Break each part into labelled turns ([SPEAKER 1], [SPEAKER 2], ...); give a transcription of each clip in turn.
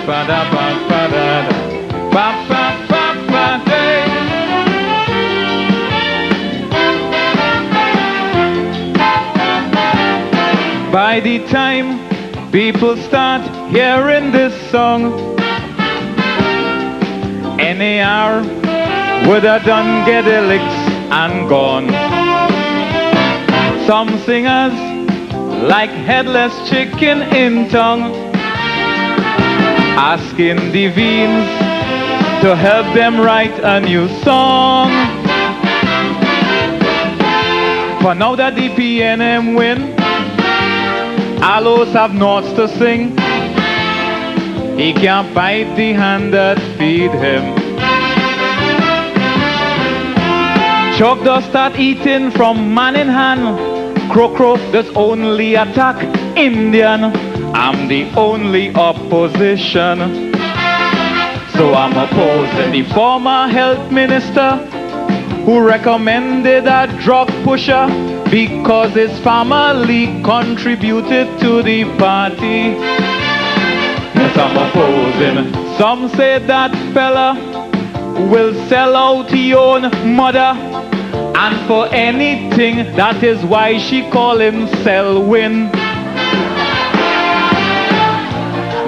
[SPEAKER 1] ba da ba ba da da ba ba ba ba day. By the time people start hearing this song, any hour would have done get the licks and gone. Some singers like headless chicken in tongue, asking the Veens to help them write a new song. For now that the PNM win, Aloes have noughts to sing. He can't bite the hand that feed him. Chuck does start eating from man in hand. Crow does only attack Indian. I'm the only opposition. So I'm opposing the former health minister who recommended a drug pusher because his family contributed to the party. Yes, I'm opposing. Some say that fella will sell out his own mother, and for anything, that is why she call him Selwyn.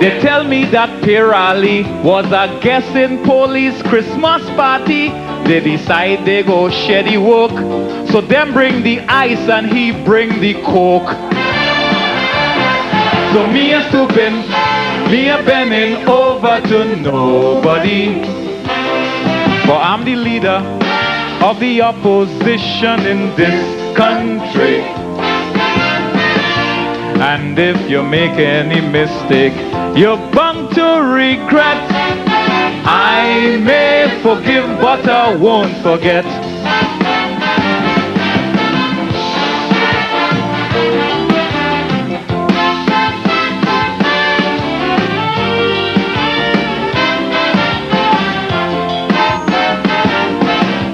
[SPEAKER 1] They tell me that Pirali was a guessing police Christmas party. They decide they go share the work, so them bring the ice and he bring the coke. So me a stooping, me a bending over to nobody, for I'm the leader of the opposition in this country. And if you make any mistake, you're bound to regret. I may forgive, but I won't forget.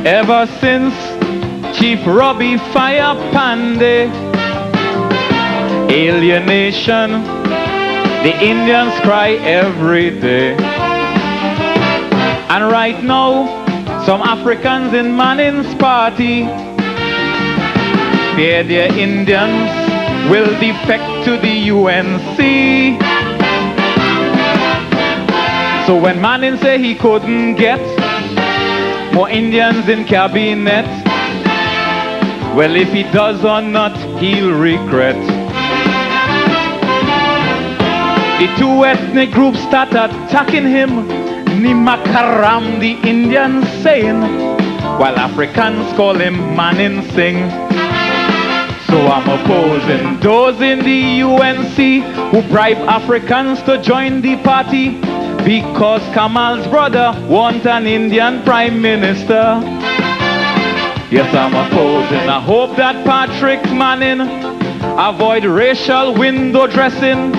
[SPEAKER 1] Ever since Chief Robbie Fire Pandey, alienation, the Indians cry every day. And right now, some Africans in Manning's party fear their Indians will defect to the UNC. So when Manning say he couldn't get more Indians in cabinet, well, if he does or not, he'll regret. The two ethnic groups start attacking him, Nimakaram, the Indians saying, while Africans call him Manning Singh. So I'm opposing those in the UNC who bribe Africans to join the party, because Kamal's brother wants an Indian prime minister. Yes, I'm opposing. I hope that Patrick Manning avoid racial window dressing.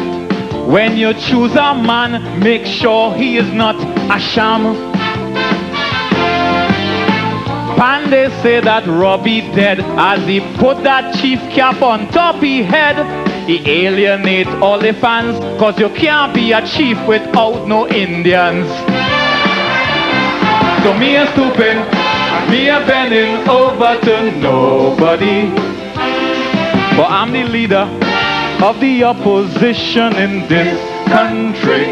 [SPEAKER 1] When you choose a man, make sure he is not a sham. Pandey say that Robbie dead as he put that chief cap on top his head. He alienate all the fans, cause you can't be a chief without no Indians. So me a stooping, me a bending over to nobody, for I'm the leader of the opposition in this country.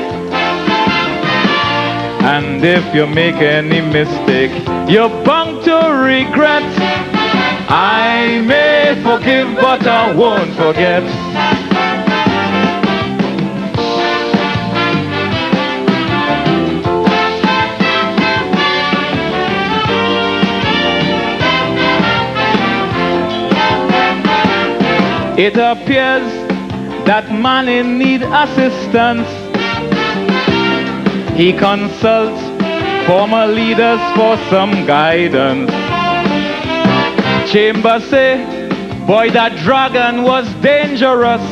[SPEAKER 1] And if you make any mistake, you're bound to regret. I may forgive, but I won't forget. It appears that Manning need assistance. He consults former leaders for some guidance. Chambers say, boy, that dragon was dangerous.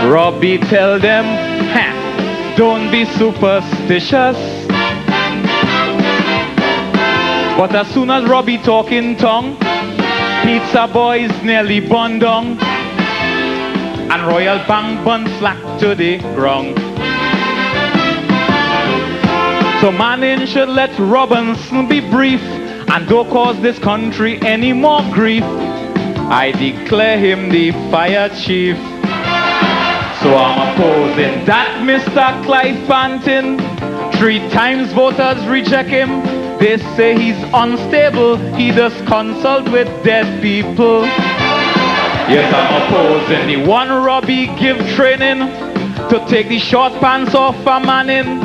[SPEAKER 1] Robbie tell them, don't be superstitious. But as soon as Robbie talk in tongue, pizza boys nearly bun down, and Royal Bank bun slack to the ground. So Manning should let Robinson be brief and don't cause this country any more grief. I declare him the fire chief. So I'm opposing that Mr. Clive Pantin. 3 times voters reject him. They say he's unstable, he does consult with dead people. Yes, I'm opposing the one Robbie give training to take the short pants off a Manning.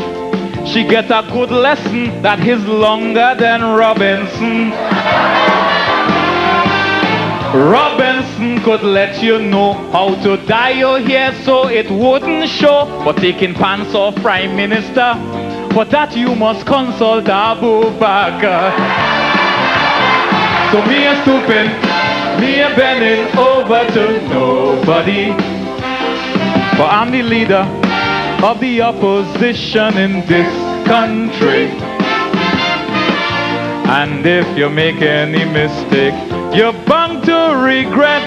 [SPEAKER 1] She get a good lesson that he's longer than Robinson. Robinson could let you know how to dye your hair so it wouldn't show. But taking pants off Prime Minister, for that you must consult Abu Bakr. So me a stooping, me a bending over to nobody. For I'm the leader of the opposition in this country. And if you make any mistake, you're bound to regret.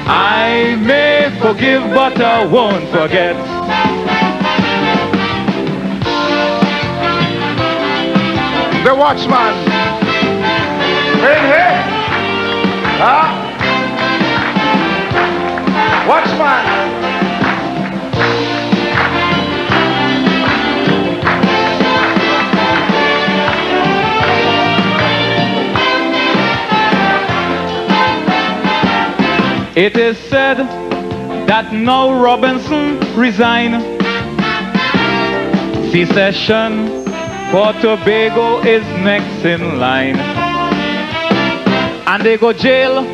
[SPEAKER 1] I may forgive, but I won't forget.
[SPEAKER 2] The Watchman. In here. Huh? Watchman.
[SPEAKER 1] It is said that now Robinson resign. Secession for Tobago is next in line. And they go jail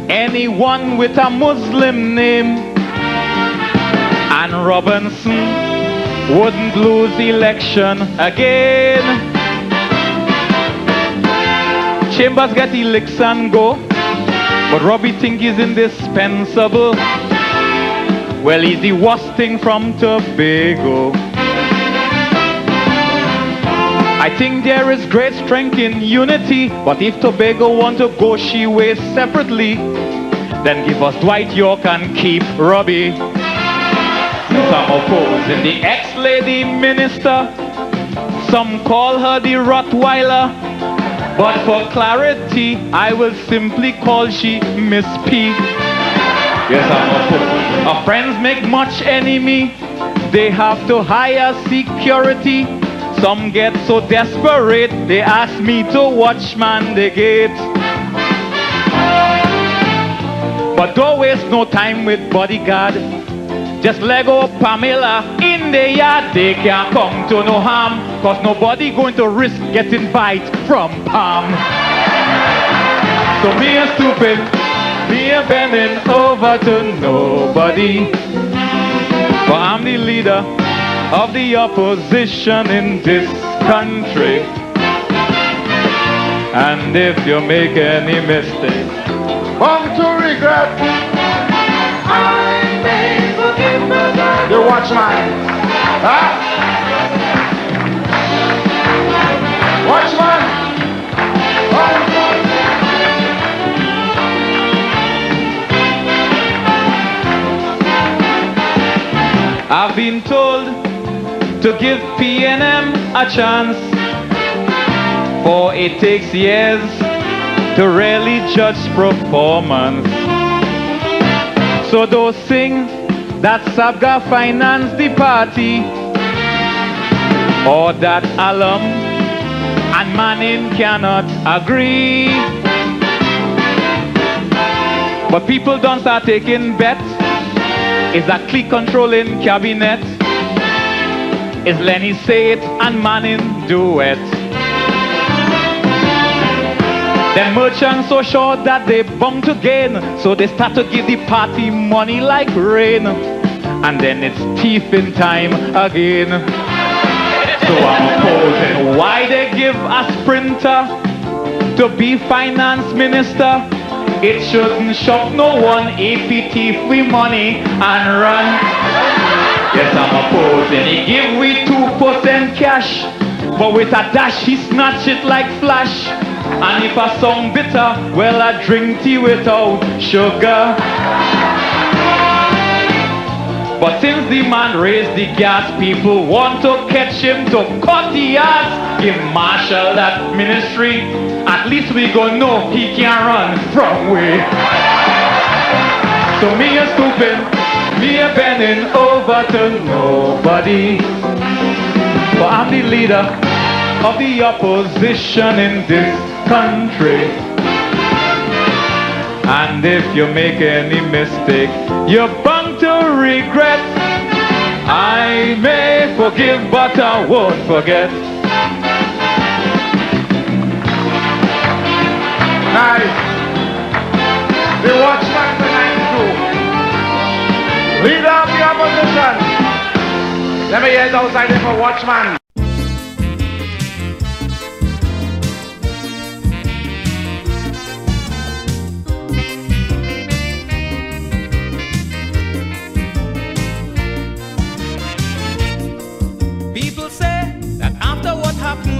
[SPEAKER 1] anyone with a Muslim name. And Robinson wouldn't lose election again. Chambers get the licks and go, but Robbie think he's indispensable. Well, he's the worst thing from Tobago. I think there is great strength in unity, but if Tobago want to go she way separately, then give us Dwight York and keep Robbie. Some opposing the ex-lady minister, some call her the Rottweiler, but for clarity I will simply call she Miss P. Yes, I'm opposing. Our friends make much enemy, they have to hire security. Some get so desperate, they ask me to watchman the gate. But don't waste no time with bodyguard. Just let go Pamela in the yard. They can't come to no harm, cause nobody going to risk getting bite from Palm. So me a stupid, me a bending over to nobody. For I'm the leader of the opposition in this country. And if you make any mistake,
[SPEAKER 2] Bound to regret. I may forgive, but I the Watchman. Huh? Watchman.
[SPEAKER 1] I've been told to give PNM a chance, for it takes years to really judge performance. So those sing that Sabga finance the party, or that Alum and Manning cannot agree. But people don't start taking bets. Is that clique controlling cabinet? Is Lenny say it and Manning do it? Them merchants so sure that they bound to gain, so they start to give the party money like rain, and then it's thieving time again. So I'm opposing why they give a sprinter to be finance minister. It shouldn't shock no one if he thief we money and run. Yes, I'm opposing. He give we 2% cash, but with a dash he snatch it like flash. And if I sound bitter, well I drink tea without sugar. But since the man raised the gas, people want to catch him to cut the ass. Give Marshall that ministry, at least we gon' know he can't run from we. So me a stooping, me a bending over to nobody. But I'm the leader of the opposition in this country. And if you make any mistake, you're bound to regret. I may forgive, but I won't forget.
[SPEAKER 2] Nice. The Watchman tonight too. Leader of the opposition. Let me hear it outside there for Watchman.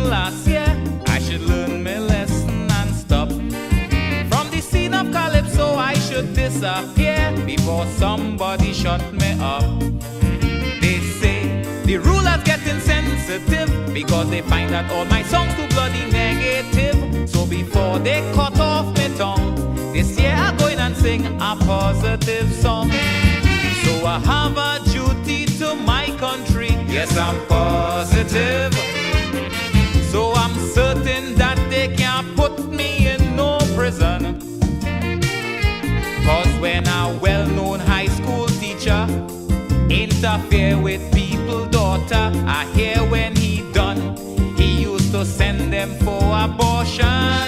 [SPEAKER 3] Last year, I should learn my lesson and stop. From the scene of Calypso, I should disappear before somebody shut me up. They say the rulers getting sensitive because they find that all my songs too bloody negative. So before they cut off my tongue, this year I'm going and sing a positive song. So I have a duty to my country. Yes, I'm positive. So I'm certain that they can't put me in no prison. Cause when a well-known high school teacher interfere with people's daughter, I hear when he done, he used to send them for abortion.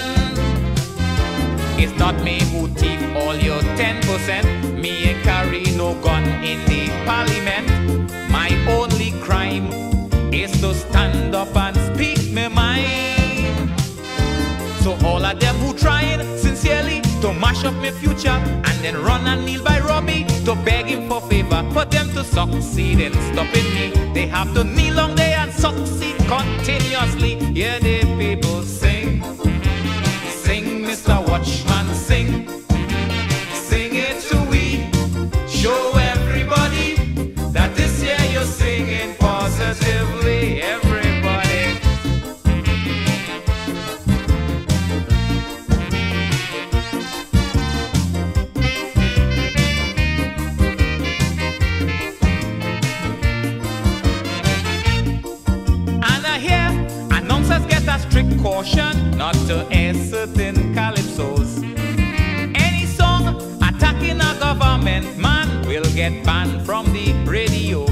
[SPEAKER 3] It's not me who thief all your 10%. Me ain't carry no gun in the parliament. My only crime is to stand up and speak my mind. So all of them who trying sincerely to mash up my future and then run and kneel by Robbie to beg him for favor, for them to succeed in stopping me, they have to kneel long day and succeed continuously. Yeah, the people sing, sing, Mr. Watchman, sing, sing it to we, show everybody that this year you're singing positively, everybody. And I hear announcers get a strict caution not to air certain calypsos. Any song attacking a government man will get banned from the radio.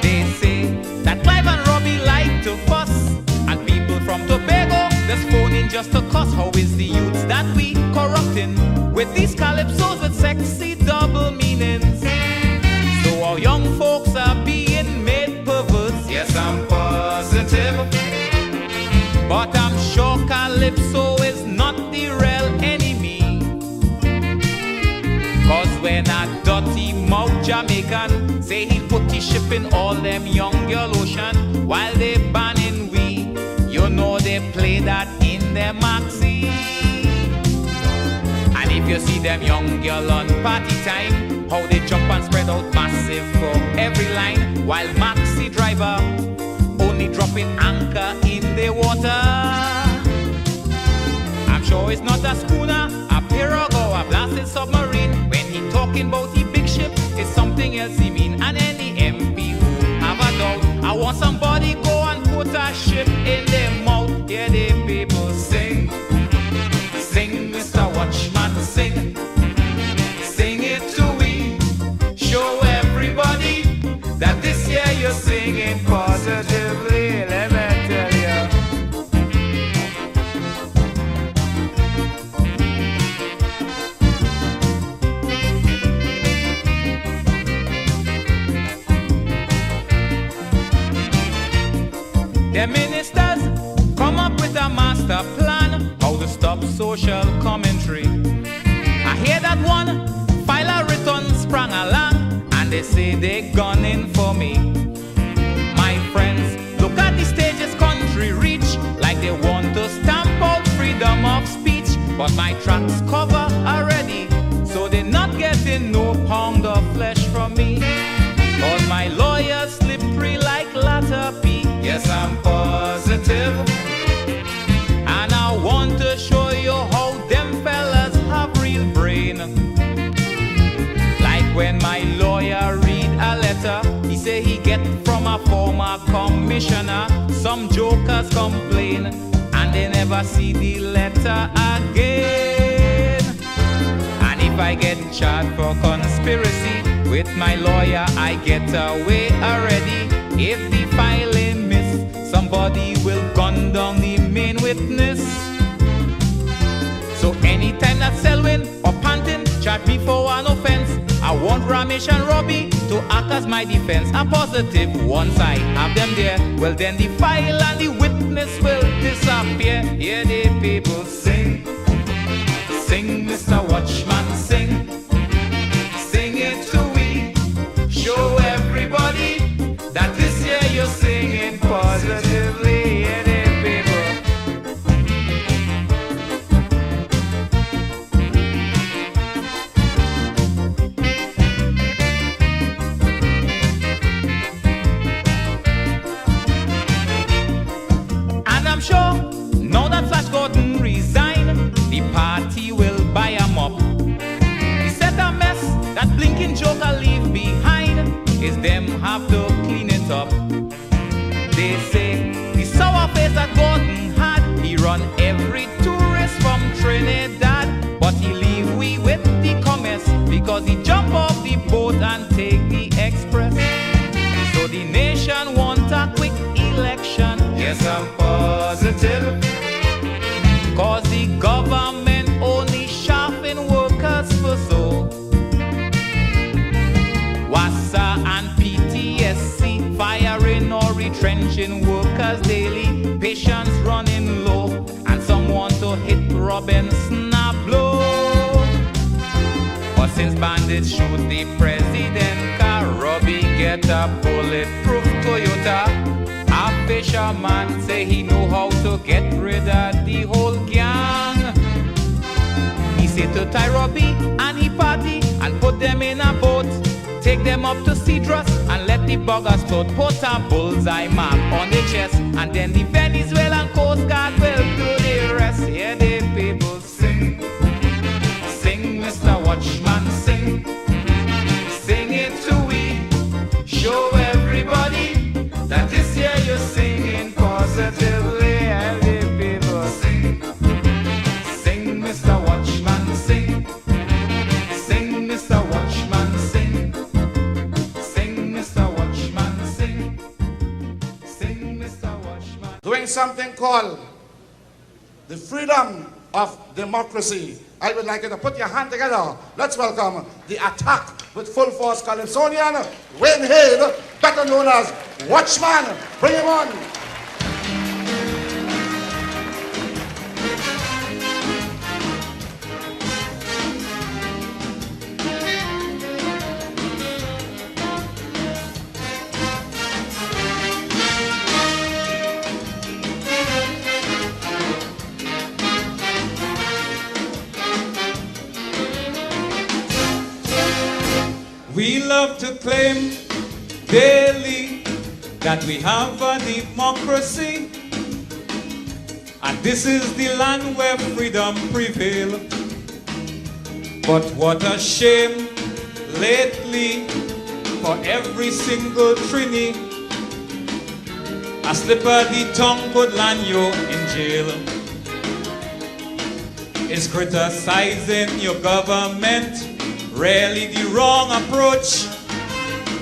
[SPEAKER 3] They say that Clive and Robbie like to fuss, and people from Tobago just phone in just to cuss. How is the youths that we corrupting with these calypsos with sexy double meanings? So our young folks are being made perverse. Yes, I'm positive, but I'm sure calypso is not the real enemy. Cause when a dirty mouth Jamaican say he'll put the ship in all them young girl ocean, while they banning we, you know they play that in their maxi. And if you see them young girl on party time, how they jump and spread out massive for every line, while maxi driver only dropping anchor in the water. I'm sure it's not a schooner, a pirogue or a blasted submarine. When he talking about the big ship, it's something else he mean. And any MP who have a doubt, I want somebody go and put a ship in their mouth. Yeah, the people sing, sing, Mr. Watchman, sing, sing it to we, show everybody that this year you're singing positively. Let me tell you. The ministers come up with a master plan how to stop social commentary. I hear that one file a return sprang along, and they say they gunning for me. My friends, look at the stages country reach, like they want to stamp out freedom of speech. But my tracks cover already, so they're not getting no pound of flesh from me. commissioner. Some jokers complain and they never see the letter again. And if I get charged for conspiracy, with my lawyer I get away already. If the filing miss, somebody will gun down the main witness. So anytime that Selwyn or Pantin charge me for an offense, I want Ramesh and Robbie to act as my defense. I'm positive once I have them there, well then the file and the witness will disappear. Hear the people sing, sing Mr. Watchman, sing, sing it to we, show everybody that this year you're singing positively. Hear the people. I'm sure now that Flash Gordon resigned, the party will buy him up. He said a mess that blinking joker leave behind is them have to clean it up. They say the sour face that Gordon had, he run every tourist from Trinidad, but he leave we with the commerce because he jump off the boat and take the express. So the nation want a quick election. Yes, I'm positive, cause the government only sharpen workers for so. WASA and PTSC firing or retrenching workers daily. Patience running low, and some want to hit Robinson a blow. But since bandits shoot the president car, Robbie get a bulletproof Toyota. A fisherman say he know how to get rid of the whole gang. He say to tie Robbie and he party and put them in a boat, take them up to Cedrus and let the buggers tote. Put a bullseye mark on the chest, and then the Venezuelan Coast Guard will do the rest. Hear the people sing, sing Mr. Watchman, sing, sing it to we, show everybody that this year you're singing positively. And the people sing, sing Mr. Watchman, sing, sing Mr. Watchman, sing, sing Mr. Watchman, sing, sing Mr. Watchman.
[SPEAKER 2] Doing something called the freedom of democracy. I would like you to put your hand together. Let's welcome the attack with full force Calypsonian, Wayne Hale, better known as Watchman. Bring him on.
[SPEAKER 4] We love to claim daily that we have a democracy, and this is the land where freedom prevails. But what a shame lately for every single Trini, a slip of the tongue could land you in jail. Is criticizing your government really the wrong approach?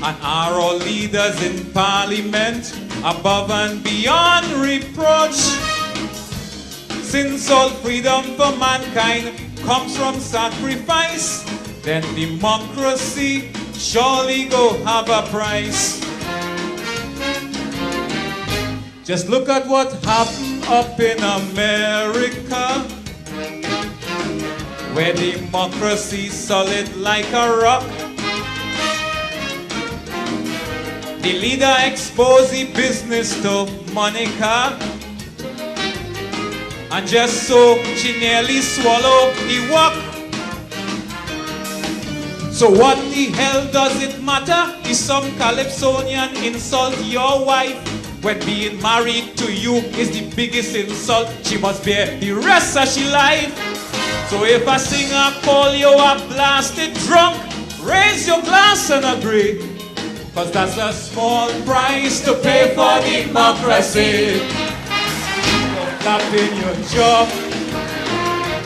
[SPEAKER 4] And are our leaders in parliament above and beyond reproach? Since all freedom for mankind comes from sacrifice, then democracy surely go have a price. Just look at what happened up in America, where democracy solid like a rock. The leader exposed the business to Monica, and just so she nearly swallowed the wok. So what the hell does it matter if some Calypsonian insult your wife, when being married to you is the biggest insult she must bear the rest of she life? So if a singer call you a blasted drunk, raise your glass and agree 'cause that's a small price to pay for democracy. You're flapping your jaw,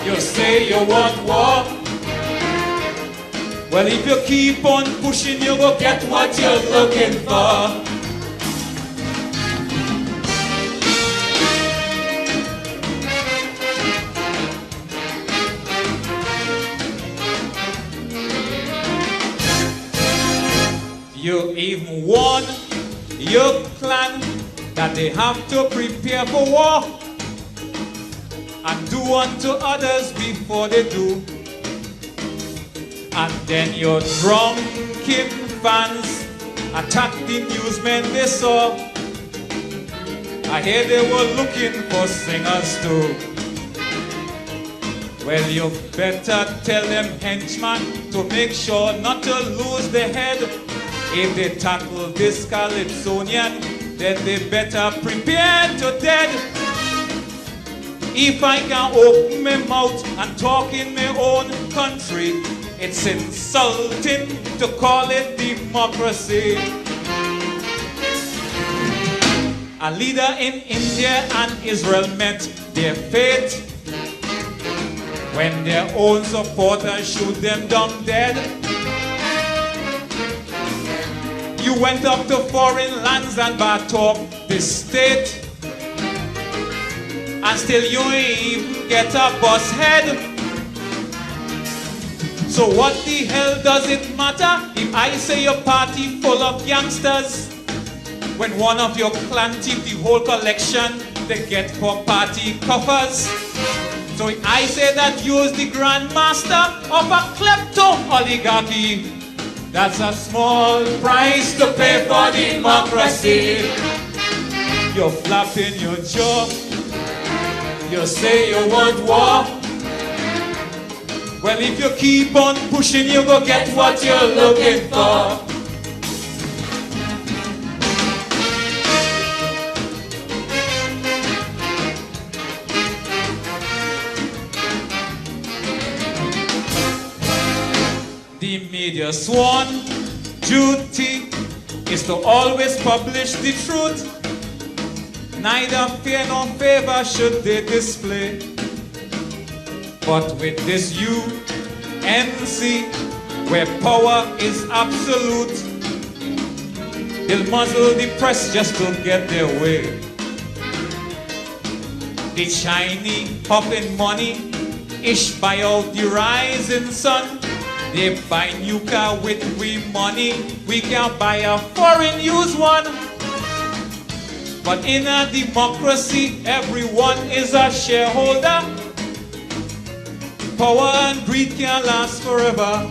[SPEAKER 4] you say you want war. Well, if you keep on pushing, you will get what you're looking for. You even warn your clan that they have to prepare for war and do unto others before they do. And then your drunken fans attack the newsmen they saw. I hear they were looking for singers too. Well, you better tell them henchmen to make sure not to lose their head. If they tackle this Calypsonian, then they better prepare to dead. If I can open my mouth and talk in my own country, it's insulting to call it democracy. A leader in India and Israel met their fate when their own supporters shoot them down dead. You went up to foreign lands and bad talk this state, and still you ain't even get a bus head. So what the hell does it matter if I say your party full of youngsters, when one of your clan thief the whole collection they get for party coffers? So if I say that you's the grandmaster of a klepto oligarchy, that's a small price to pay for democracy. You're flapping your jaw, you say you want war. Well, if you keep on pushing, you go get what you're looking for. The media sworn duty is to always publish the truth. Neither fear nor favor should they display. But with this UNC, where power is absolute, they'll muzzle the press just to get their way. The Chinese puffing money, ish buy out the rising sun. They buy new car with we money, we can buy a foreign used one. But in a democracy, everyone is a shareholder. Power and greed can't last forever.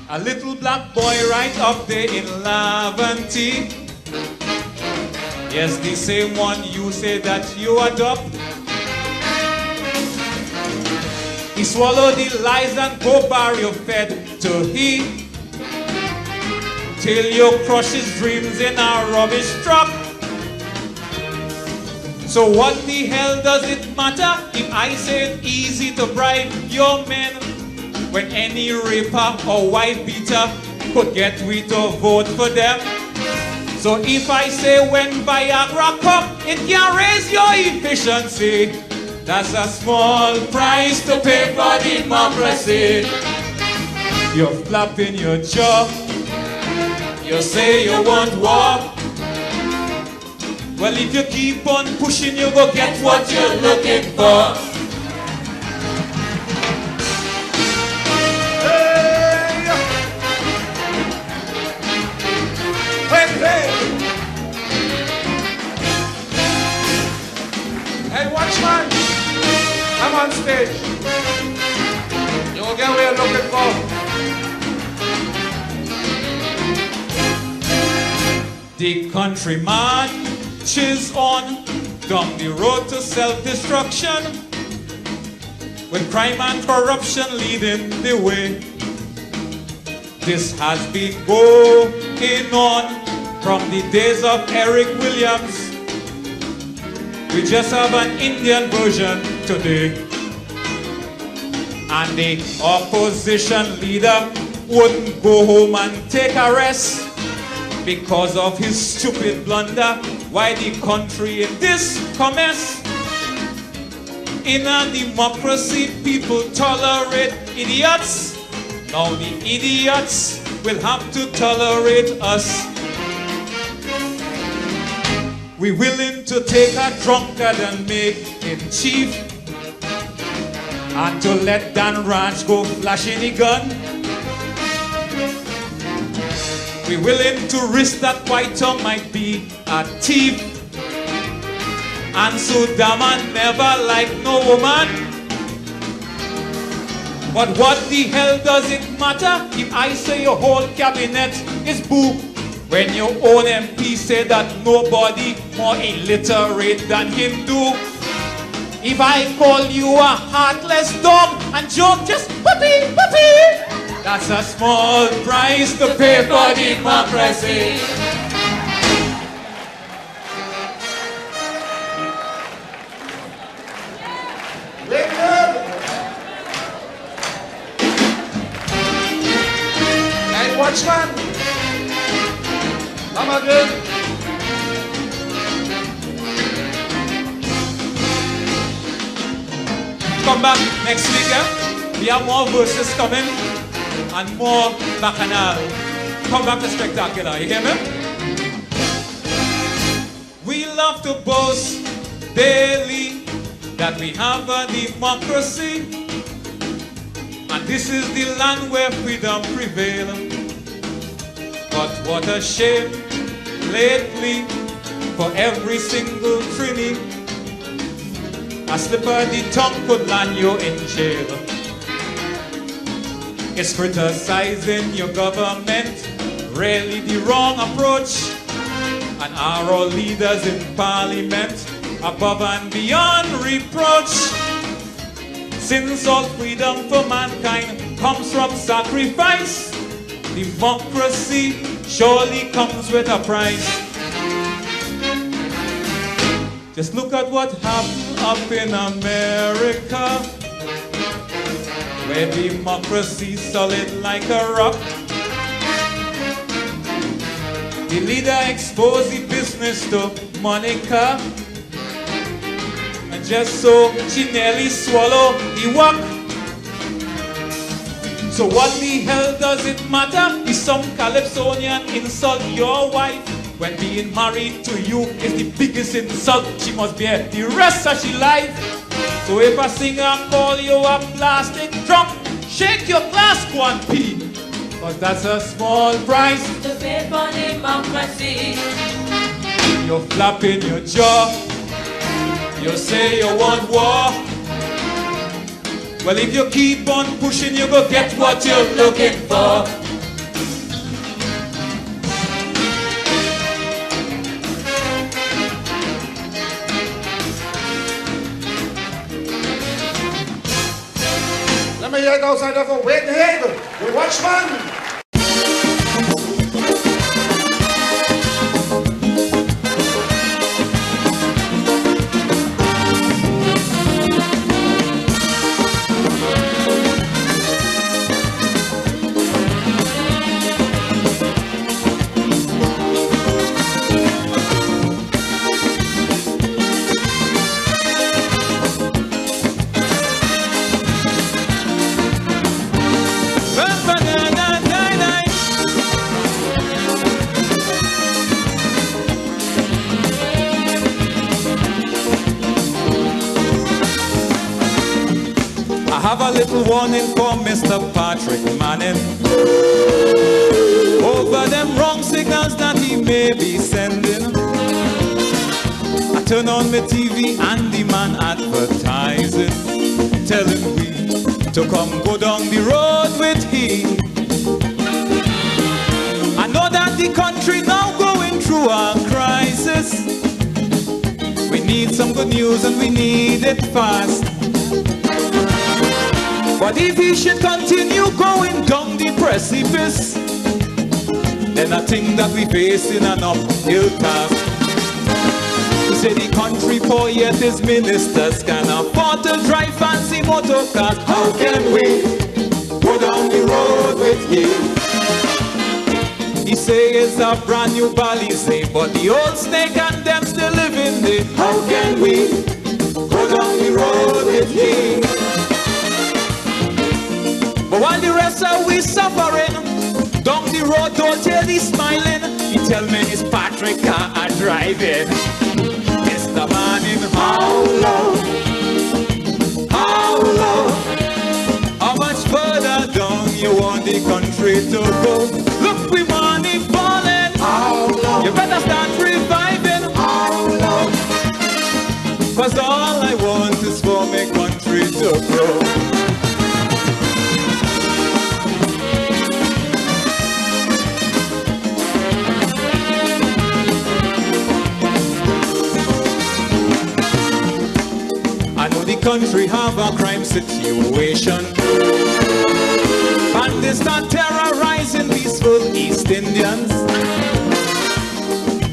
[SPEAKER 4] A little black boy right up there in Laventille, yes, the same one you say that you adopt. He swallowed the lies and go barrio fed to he, till you crush his dreams in a rubbish truck. So what the hell does it matter if I say it's easy to bribe your men, when any raper or wife beater could get we to vote for them? So if I say when Viagra come, it can raise your efficiency, that's a small price to pay for democracy. You're flapping your jaw, you say you want war. Well, if you keep on pushing, you go get what you're looking for.
[SPEAKER 2] Hey! Hey, hey! Hey, Watchman! I'm on stage. You will get what you're looking for.
[SPEAKER 4] The country marches on down the road to self-destruction, with crime and corruption leading the way. This has been going on from the days of Eric Williams. We just have an Indian version today. And the opposition leader wouldn't go home and take a rest because of his stupid blunder. Why the country in this mess? In a democracy, people tolerate idiots. Now the idiots will have to tolerate us. We willing to take a drunkard and make him chief, and to let Dan Ranch go flashing the gun. We willing to risk that white tongue might be a thief, and so damn and never like no woman. But what the hell does it matter if I say your whole cabinet is boo, when your own MP say that nobody more illiterate than him do? If I call you a heartless dog and joke just puppy, puppy, that's a small price to pay for democracy.
[SPEAKER 2] Hey, Watchman, come again.
[SPEAKER 4] Come back next week, eh? We have more verses coming and more bacchanal. Come back to spectacular, you hear me? We love to boast daily that we have a democracy, and this is the land where freedom prevails. But what a shame lately for every single Trini, a slip of the tongue could land you in jail. It's criticizing your government, really the wrong approach. And are our leaders in parliament above and beyond reproach? Since all freedom for mankind comes from sacrifice, democracy surely comes with a price. Just look at what happened up in America, where democracy solid like a rock. The leader exposed the business to Monica, and just so she nearly swallowed the wok. So what the hell does it matter if some Calypsonian insult your wife, when being married to you is the biggest insult she must bear the rest of her life? So if a singer call you a plastic drunk, shake your glass, go and pee, cause that's a small price
[SPEAKER 5] to pay for democracy.
[SPEAKER 4] You're flapping your jaw, you say you want war. Well, if you keep on pushing, you go get what you're looking for.
[SPEAKER 2] Let me hear it outside of a Windhead, the Watchman.
[SPEAKER 4] I have a little warning for Mr. Patrick Manning over them wrong signals that he may be sending. I turn on my TV and the man advertising, telling we to come go down the road with him. I know that the country now going through a crisis. We need some good news and we need it fast. But if he should continue going down the precipice, then I think that we facing an uphill task. We say the country poor yet his ministers can afford to drive fancy motor cars. How can we go down the road with him. He say it's a brand new Balizé, but the old snake and them still living there. How can we go down the road with him? But while the rest are we suffering, down the road don't tell he's smiling. He tell me his Patrick car are driving. It's the man in how low, how low. How much further down you want the country to go? Look, we money falling. How low? You better start reviving. How low? Cause all I want is for my country to grow. I know the country have a crime situation. Bandits start terrorizing peaceful East Indians.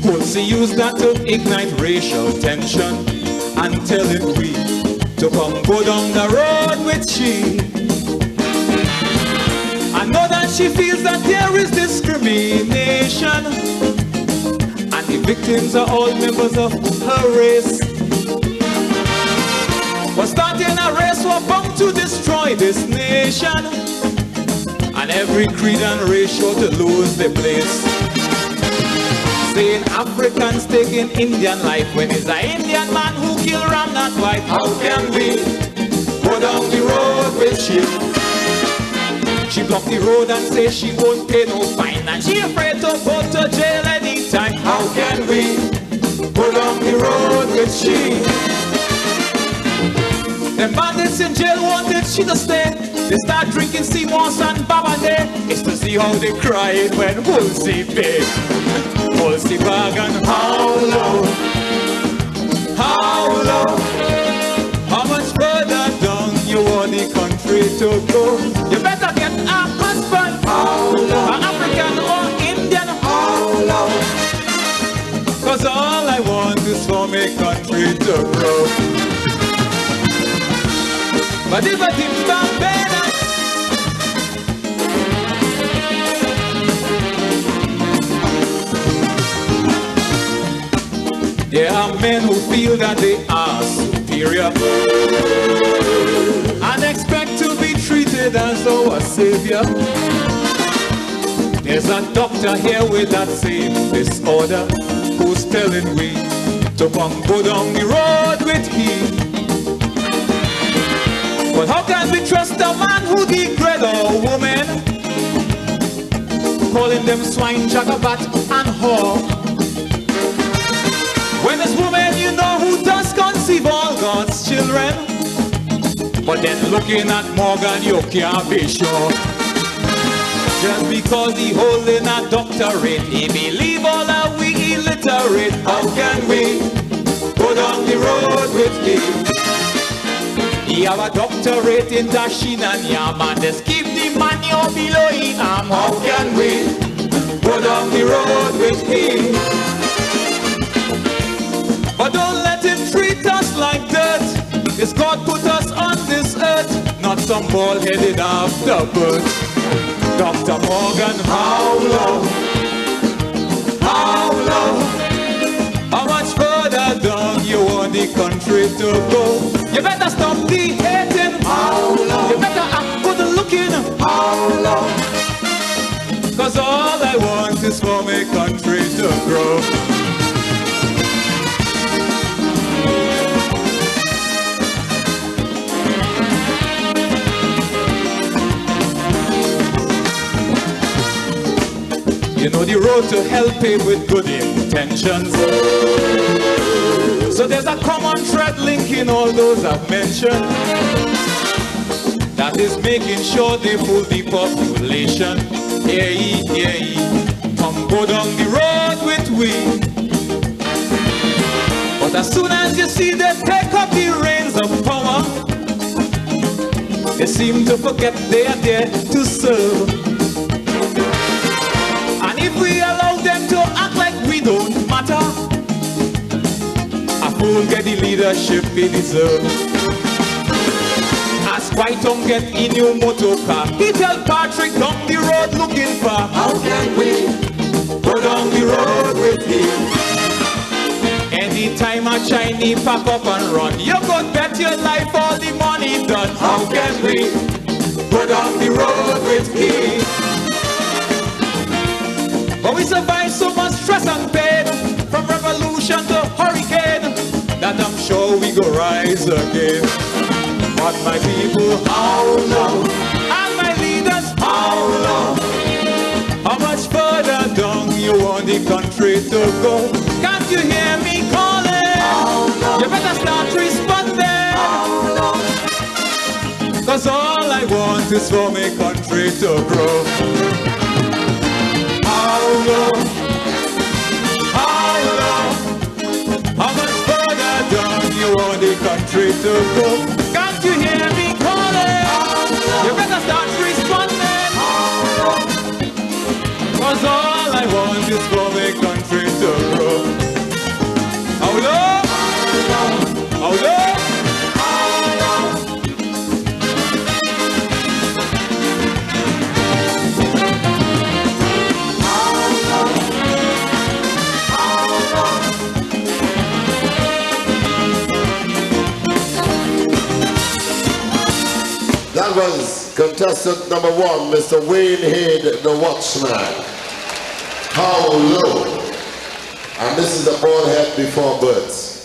[SPEAKER 4] Pussy use that to ignite racial tension and telling we to come go down the road with she. I know that she feels that there is discrimination and the victims are all members of her race. We're starting a race, we're bound to destroy this nation. And every creed and race sure to lose their place. Saying Africans taking Indian life when it's an Indian man who kill ram, not white. How can we go down the road with she? She block the road and say she won't pay no fine, and she afraid to go to jail anytime. How can we go down the road with she? Them bandits in jail wanted she to stay. They start drinking Seamoss and Babade. It's to see how they cry when Woolsey pay. Woolsey bargain, how low? How low? How much further down you want the country to go? You better get a husband. How low? An African or Indian. How low? Cause all I want is for my country to grow. But if I think about better, there are men who feel that they are superior and expect to be treated as our savior. There's a doctor here with that same disorder who's telling we to come go down the road with him. But how can we trust a man who degrade a woman, calling them swine, jagabat and whore? When this woman you know who does conceive all God's children, but then looking at Morgan you can't be sure. Just because he holding a doctorate, he believe all that we illiterate. How can we go down the road with him? He have a doctorate in Dashin and Yam, and just keep the money or below his arm. How can we go down the road with him? But don't let him treat us like dirt. It's God put us on this earth, not some bald-headed afterbirth. Dr. Morgan, how low? How low? How much further down you want the country to go? You better stop the hating. How low? You better act good looking. How low? Cause all I want is for my country to grow. You know the road to hell paved with good intentions. So there's a common thread linking all those I've mentioned. That is making sure they fool the population. Yeah, come go down the road with we. But as soon as you see them take up the reins of power, they seem to forget they are there to serve. And if we allow them to act like we don't matter, a fool get the leadership he deserves. As Why don't get in your motor car? He tell Patrick down the road looking for. How can we go down the road with him? Anytime a Chinese pack up and run, you could bet your life all the money done. How can we go down the road with him? But we survive so much stress and pain, from revolution to hurricane, that I'm sure we go rise again. But my people, how long? And my leaders, how long? How much further down you want the country to go? Can't you hear me calling? How long? You better start responding. How long? Cause all I want is for my country to grow. How long? How long? How much further down you want the country to go? Can't you hear me calling? You better start responding. Cause all I want is for my country to grow. How long? How long?
[SPEAKER 6] That was contestant number 1, Mr. Wayne Head, the Watchman. How low? And this is the bald head before birds.